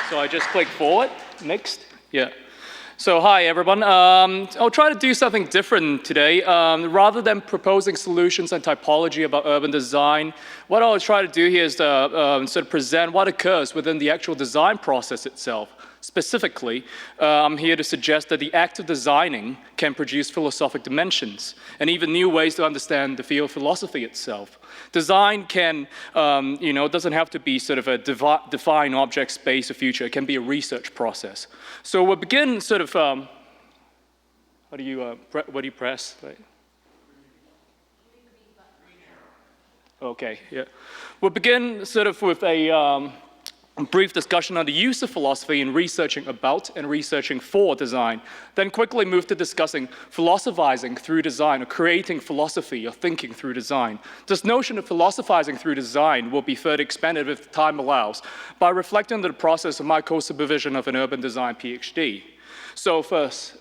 So I just click forward, next, yeah. So hi everyone, I'll try to do something different today. Rather than proposing solutions and typology about urban design, what I'll try to do here is to sort of present what occurs within the actual design process itself. Specifically, I'm here to suggest that the act of designing can produce philosophic dimensions and even new ways to understand the field of philosophy itself. Design can, doesn't have to be sort of a defined object, space, or future. It can be a research process. So we'll begin sort of, what do you press? Right? Okay, yeah. We'll begin sort of with a brief discussion on the use of philosophy in researching about and researching for design, then quickly move to discussing philosophizing through design or creating philosophy or thinking through design. This notion of philosophizing through design will be further expanded if time allows by reflecting on the process of my co-supervision of an urban design PhD. So first,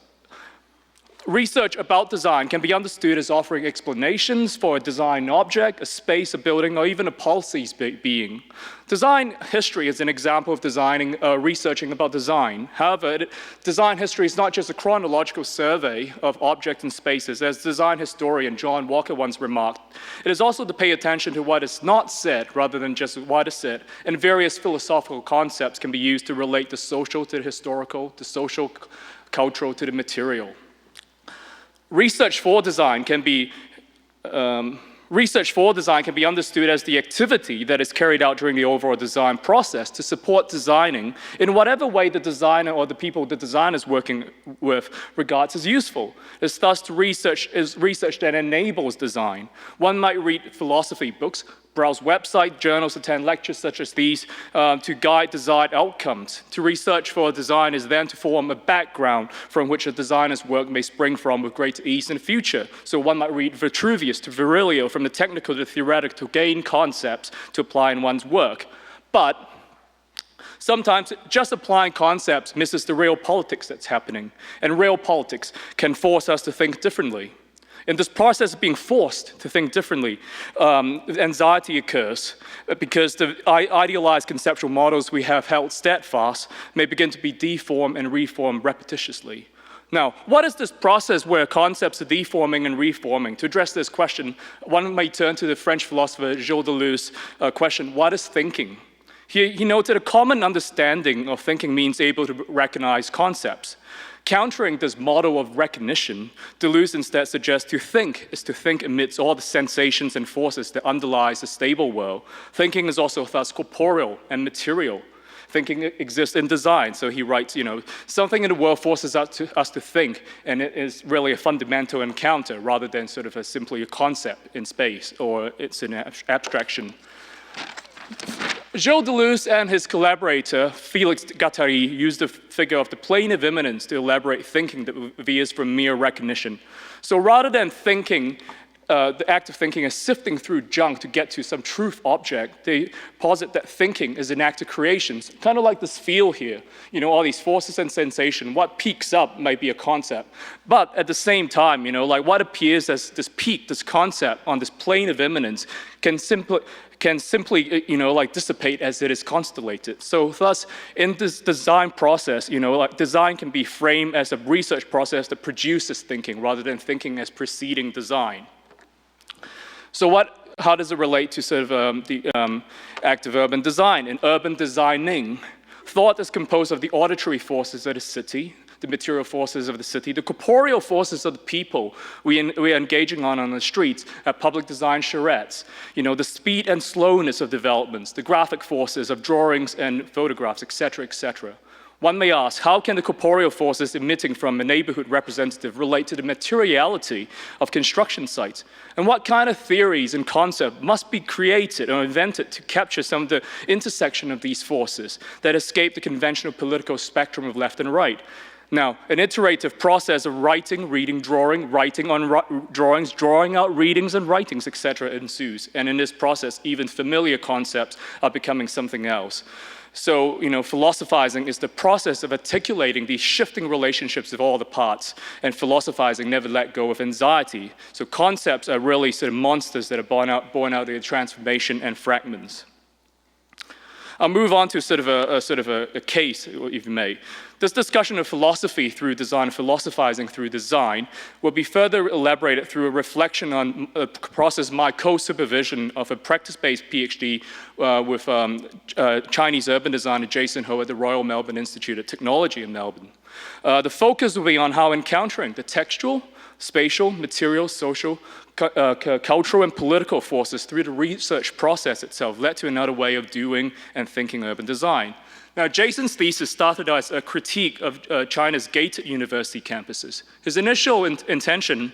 research about design can be understood as offering explanations for a design object, a space, a building, or even a policy's being. Design history is an example of researching about design. However, design history is not just a chronological survey of objects and spaces, as design historian John Walker once remarked. It is also to pay attention to what is not said rather than just what is said, and various philosophical concepts can be used to relate the social to the historical, the social, cultural to the material. Research for design can be understood as the activity that is carried out during the overall design process to support designing in whatever way the designer or the people the designer is working with regards as useful. It's thus research that enables design. One might read philosophy books, browse websites, journals, attend lectures such as these to guide desired outcomes. To research for design is then to form a background from which a designer's work may spring from with greater ease in the future. So one might read Vitruvius to Virilio, from the technical to the theoretical, to gain concepts to apply in one's work. But sometimes just applying concepts misses the real politics that's happening, and real politics can force us to think differently. In this process of being forced to think differently, anxiety occurs because the idealized conceptual models we have held steadfast may begin to be deformed and reformed repetitiously. Now, what is this process where concepts are deforming and reforming? To address this question, one may turn to the French philosopher Gilles Deleuze's question, what is thinking? He noted a common understanding of thinking means able to recognize concepts. Countering this model of recognition, Deleuze instead suggests to think is to think amidst all the sensations and forces that underlies the stable world. Thinking is also thus corporeal and material. Thinking exists in design, so he writes, something in the world forces us to think, and it is really a fundamental encounter rather than sort of simply a concept in space, or it's an abstraction. Gilles Deleuze and his collaborator, Félix Guattari, used the figure of the plane of immanence to elaborate thinking that veers from mere recognition. So rather than thinking, the act of thinking is sifting through junk to get to some truth object, they posit that thinking is an act of creation, kind of like this field here. All these forces and sensation, what peaks up might be a concept. But at the same time, like what appears as this peak, this concept on this plane of immanence can simply dissipate as it is constellated. So thus, in this design process, design can be framed as a research process that produces thinking rather than thinking as preceding design. So how does it relate to sort of the act of urban design? In urban designing, thought is composed of the auditory forces of the city, the material forces of the city, the corporeal forces of the people we are engaging on the streets at public design charrettes, the speed and slowness of developments, the graphic forces of drawings and photographs, etc., etc. One may ask, how can the corporeal forces emitting from a neighborhood representative relate to the materiality of construction sites? And what kind of theories and concepts must be created or invented to capture some of the intersection of these forces that escape the conventional political spectrum of left and right? Now, an iterative process of writing, reading, drawing, writing on drawings, drawing out readings and writings, etc. ensues. And in this process, even familiar concepts are becoming something else. So, philosophizing is the process of articulating these shifting relationships of all the parts, and philosophizing never let go of anxiety. So concepts are really sort of monsters that are born out of their transformation and fragments. I'll move on to sort of a case, if you may. This discussion of philosophy through design, philosophizing through design, will be further elaborated through a reflection on a process, my co-supervision of a practice-based PhD with Chinese urban designer Jason Ho at the Royal Melbourne Institute of Technology in Melbourne. The focus will be on how encountering the textual, spatial, material, social, cultural, and political forces through the research process itself led to another way of doing and thinking urban design. Now, Jason's thesis started as a critique of China's gated university campuses. His initial intention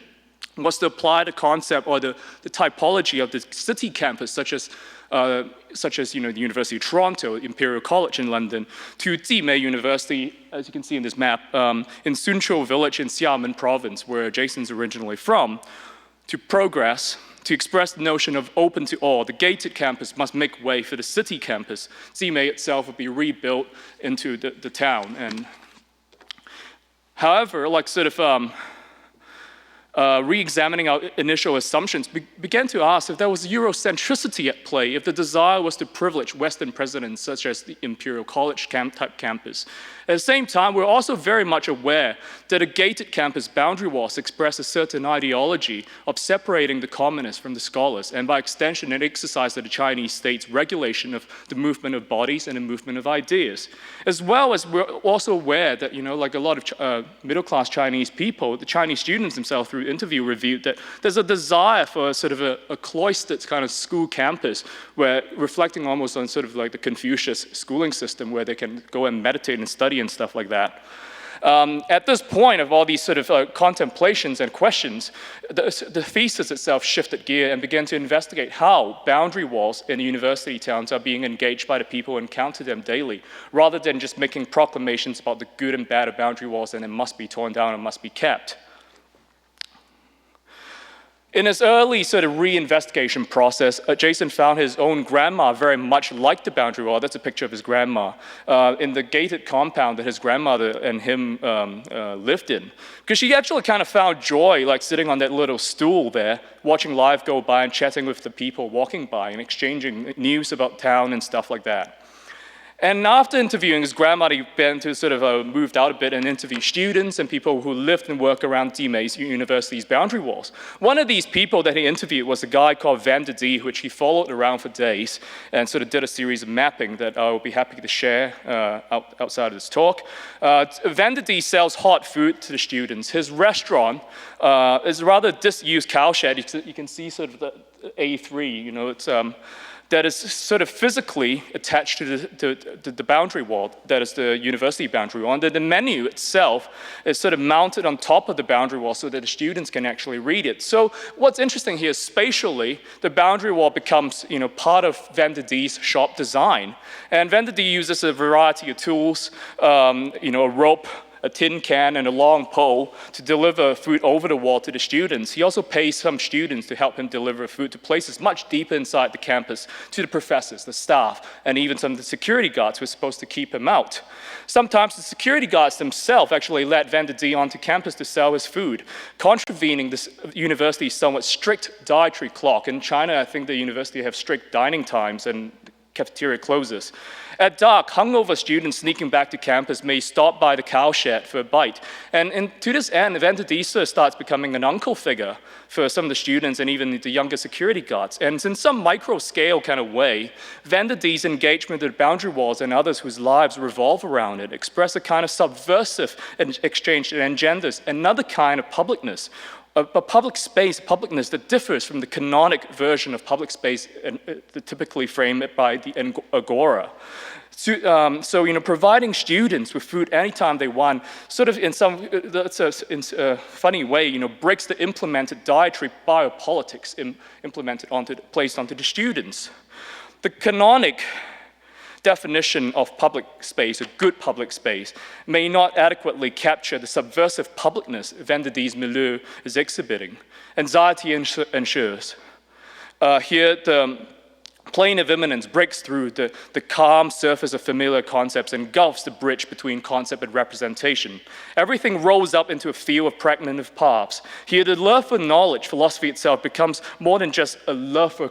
was to apply the concept or the typology of the city campus, such as the University of Toronto, Imperial College in London, to Jimei University, as you can see in this map, in Sunqiu Village in Xiamen Province, where Jason's originally from, to progress, to express the notion of open to all. The gated campus must make way for the city campus. Jimei itself would be rebuilt into the town. And however, like sort of re-examining our initial assumptions, began to ask if there was Eurocentricity at play, if the desire was to privilege Western presidents such as the Imperial College type campus. At the same time, we're also very much aware that a gated campus boundary walls express a certain ideology of separating the communists from the scholars, and by extension, an exercise of the Chinese state's regulation of the movement of bodies and the movement of ideas. As well as we're also aware that, like a lot of middle-class Chinese people, the Chinese students themselves through interview reviewed that there's a desire for sort of a cloistered kind of school campus where reflecting almost on sort of like the Confucius schooling system where they can go and meditate and study and stuff like that. At this point of all these sort of contemplations and questions, the thesis itself shifted gear and began to investigate how boundary walls in university towns are being engaged by the people who encounter them daily, rather than just making proclamations about the good and bad of boundary walls and it must be torn down and must be kept. In his early sort of re-investigation process, Jason found his own grandma very much like the boundary wall. That's a picture of his grandma in the gated compound that his grandmother and him lived in. Because she actually kind of found joy like sitting on that little stool there, watching life go by and chatting with the people walking by and exchanging news about town and stuff like that. And after interviewing his grandma, he began to sort of moved out a bit and interview students and people who lived and worked around Jimei University's boundary walls. One of these people that he interviewed was a guy called Van de Dee, which he followed around for days and sort of did a series of mapping that I will be happy to share outside of this talk. Van de Dee sells hot food to the students. His restaurant is a rather disused cowshed. You can see sort of the A3, it's that is sort of physically attached to the boundary wall, that is the university boundary wall. And the menu itself is sort of mounted on top of the boundary wall so that the students can actually read it. So what's interesting here is spatially, the boundary wall becomes part of Van de Dee's shop design. And Van de Dee uses a variety of tools, a rope, a tin can, and a long pole to deliver food over the wall to the students. He also pays some students to help him deliver food to places much deeper inside the campus, to the professors, the staff, and even some of the security guards who are supposed to keep him out. Sometimes the security guards themselves actually let Van de Dee onto campus to sell his food, contravening this university's somewhat strict dietary clock. In China, I think the university have strict dining times and cafeteria closes. At dark, hungover students sneaking back to campus may stop by the cowshed for a bite. And to this end, Van de Dee starts becoming an uncle figure for some of the students and even the younger security guards. And in some micro-scale kind of way, Van de Dee's engagement with the boundary walls and others whose lives revolve around it express a kind of subversive exchange that engenders another kind of publicness, a public space, publicness that differs from the canonic version of public space typically framed by the agora. So providing students with food anytime they want, sort of in a funny way, breaks the implemented dietary biopolitics placed onto the students. The canonic definition of public space, a good public space, may not adequately capture the subversive publicness Van de Dee's milieu is exhibiting. Anxiety ensures. Here, Plane of immanence breaks through the calm surface of familiar concepts and engulfs the bridge between concept and representation. Everything rolls up into a field of pragmative paths. Here, the love for knowledge, philosophy itself, becomes more than just a love for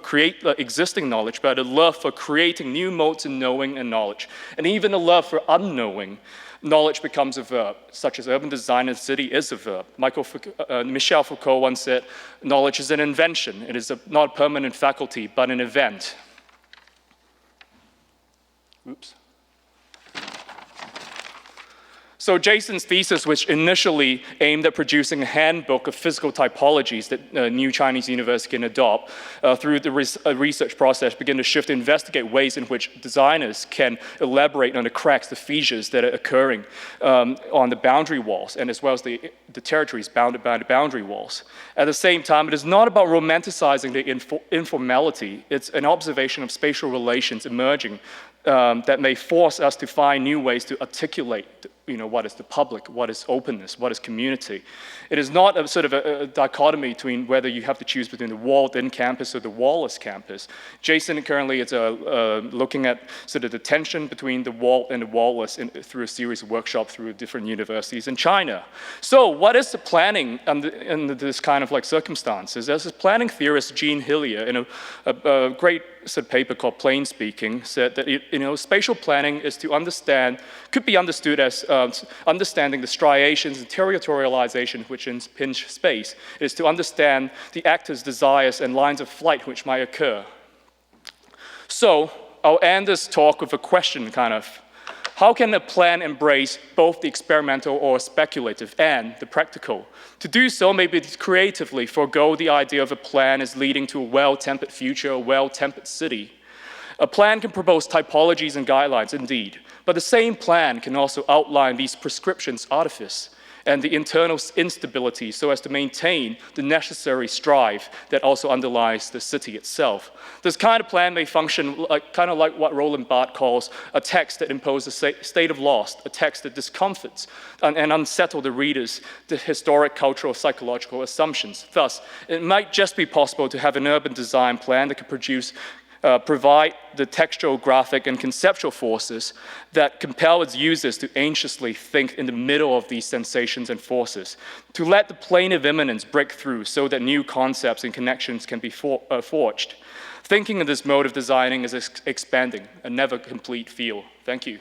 existing knowledge, but a love for creating new modes in knowing and knowledge, and even a love for unknowing. Knowledge becomes a verb, such as urban design in the city is a verb. Michel Foucault once said, knowledge is an invention. It is not a permanent faculty, but an event. Oops. So Jason's thesis, which initially aimed at producing a handbook of physical typologies that new Chinese university can adopt, through the research process, began to shift to investigate ways in which designers can elaborate on the cracks, the fissures that are occurring on the boundary walls, and as well as the territories bounded by the boundary walls. At the same time, it is not about romanticizing the informality. It's an observation of spatial relations emerging that may force us to find new ways to articulate, what is the public, what is openness, what is community. It is not a sort of a dichotomy between whether you have to choose between the walled-in campus or the wall-less campus. Jason currently is looking at sort of the tension between the walled and the wall-less through a series of workshops through different universities in China. So what is the planning in this kind of circumstances? There's this planning theorist, Jean Hillier, in a great paper called Plain Speaking, said that spatial planning is to understand, could be understood as understanding the striations and territorialization which impinge space. It is to understand the actor's desires and lines of flight which might occur. So I'll end this talk with a question, how can a plan embrace both the experimental or speculative and the practical? To do so, maybe creatively forego the idea of a plan as leading to a well-tempered future, a well-tempered city. A plan can propose typologies and guidelines, indeed, but the same plan can also outline these prescriptions, artifice, and the internal instability so as to maintain the necessary strive that also underlies the city itself. This kind of plan may function kind of like what Roland Barthes calls a text that imposes a state of loss, a text that discomforts and unsettles the readers, the historic, cultural, psychological assumptions. Thus, it might just be possible to have an urban design plan that could provide the textual, graphic, and conceptual forces that compel its users to anxiously think in the middle of these sensations and forces, to let the plane of immanence break through so that new concepts and connections can be forged. Thinking in this mode of designing is expanding, a never complete field. Thank you.